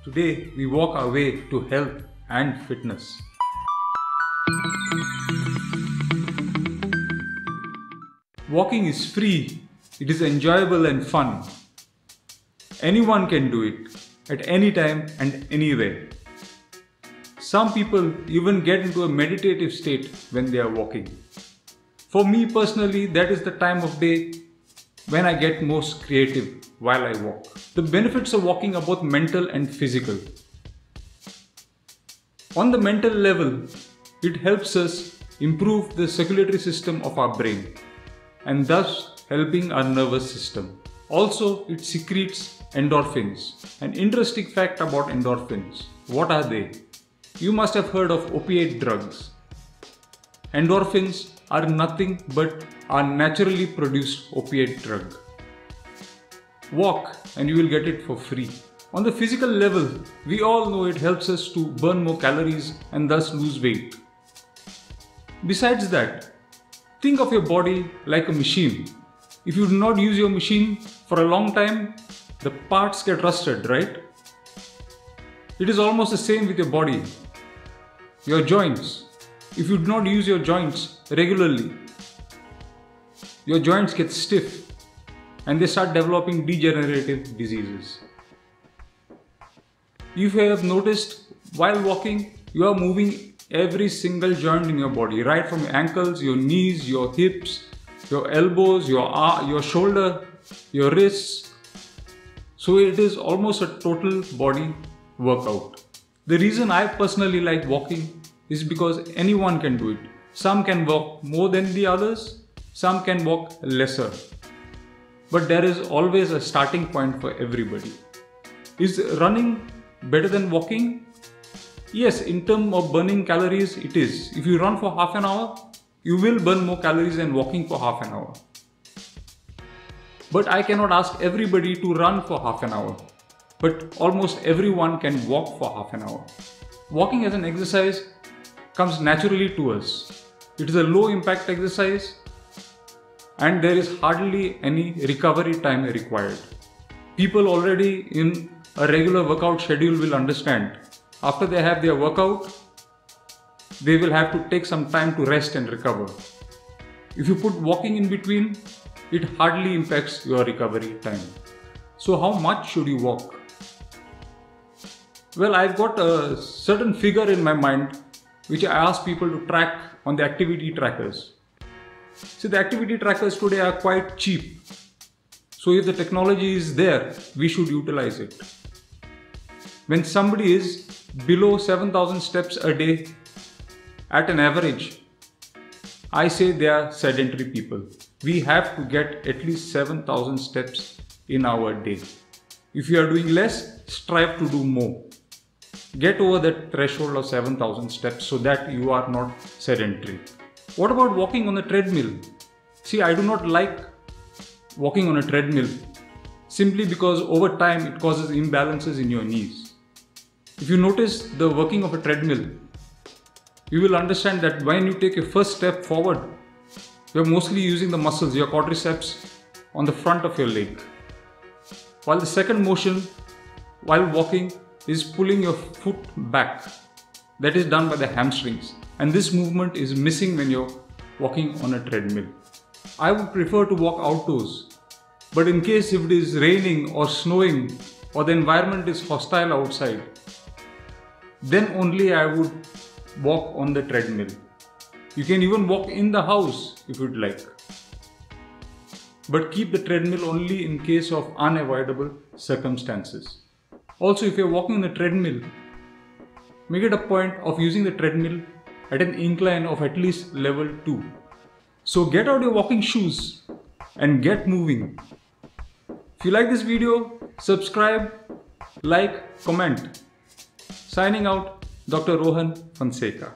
Today we walk our way to health and fitness. Walking is free, it is enjoyable and fun. Anyone can do it at any time and anywhere. Some people even get into a meditative state when they are walking. For me personally, that is the time of day when I get most creative while I walk. The benefits of walking are both mental and physical. On the mental level, it helps us improve the circulatory system of our brain and thus helping our nervous system. Also, it secretes endorphins. An interesting fact about endorphins. What are they? You must have heard of opiate drugs. Endorphins are nothing but our naturally produced opiate drug. Walk and you will get it for free. On the physical level, we all know it helps us to burn more calories and thus lose weight. Besides that, think of your body like a machine. If you do not use your machine for a long time, the parts get rusted, right? It is almost the same with your body. Your joints. If you do not use your joints regularly, your joints get stiff and they start developing degenerative diseases. If you have noticed, while walking, you are moving every single joint in your body, right from your ankles, your knees, your hips, your elbows, your shoulder, your wrists. So it is almost a total body workout. The reason I personally like walking is because anyone can do it. Some can walk more than the others, some can walk lesser. But there is always a starting point for everybody. Is running better than walking? Yes, in terms of burning calories, it is. If you run for half an hour, you will burn more calories than walking for half an hour. But I cannot ask everybody to run for half an hour. But almost everyone can walk for half an hour. Walking as an exercise comes naturally to us. It is a low impact exercise and there is hardly any recovery time required. People already in a regular workout schedule will understand. After they have their workout, they will have to take some time to rest and recover. If you put walking in between, it hardly impacts your recovery time. So how much should you walk? Well, I've got a certain figure in my mind which I ask people to track on the activity trackers. See, the activity trackers today are quite cheap. So if the technology is there, we should utilize it. When somebody is below 7,000 steps a day at an average, I say they are sedentary people. We have to get at least 7,000 steps in our day. If you are doing less, strive to do more. Get over that threshold of 7,000 steps so that you are not sedentary. What about walking on a treadmill? See, I do not like walking on a treadmill simply because over time it causes imbalances in your knees. If you notice the working of a treadmill, you will understand that when you take your first step forward, you are mostly using the muscles, your quadriceps on the front of your leg. While the second motion, while walking, is pulling your foot back. That is done by the hamstrings. And this movement is missing when you're walking on a treadmill. I would prefer to walk outdoors. But in case if it is raining or snowing or the environment is hostile outside, then only I would walk on the treadmill. You can even walk in the house if you'd like. But keep the treadmill only in case of unavoidable circumstances. Also, if you're walking on a treadmill, make it a point of using the treadmill at an incline of at least level 2. So get out your walking shoes and get moving. If you like this video, subscribe, like, comment. Signing out, Dr. Rohan Fonseca.